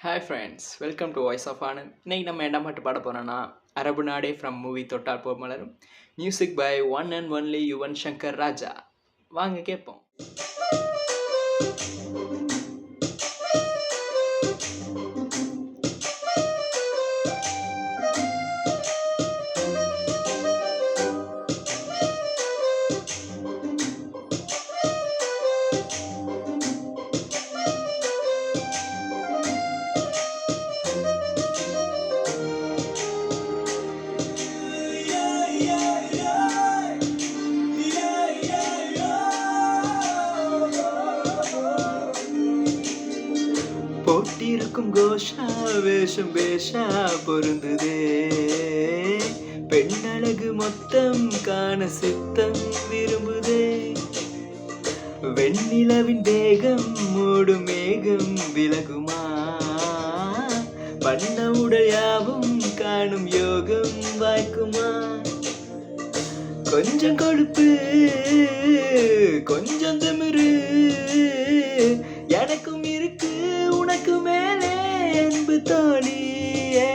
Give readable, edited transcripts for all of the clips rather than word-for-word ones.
Hi friends, welcome to voice of Anand. இன்னைக்கு நம்ம என்ன பாட்டு பாட போகிறோன்னா அரபு நாடே from movie Thottal Poo Malarum. Music by one and only Yuvan Shankar Raja. வாங்க கேட்போம். போட்டிருக்கும் கோஷா வேஷம் பேஷா பொருந்துதே, பெண்ணழகு மொத்தம் காண சித்தம் விரும்புதே. வெண்ணிலவின் தேகம் மூடும் மேகம் விலகுமா, பண்ண உடல் யாவும் காணும் யோகம் வாய்க்குமா. கொஞ்சம் கொழுப்பு கொஞ்சம் திமிரு எனக்கும் இருக்கு, உனக்கு மேலே அன்பு தோழியே.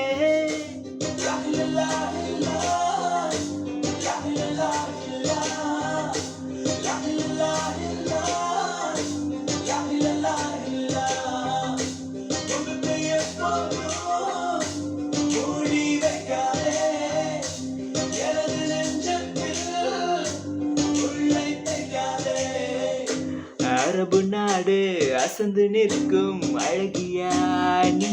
அரபு நாடு அசந்து நிற்கும் அழகியா நீ,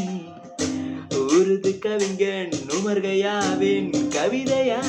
உருது கவிஞன் உமர்கயாவின் கவிதையா.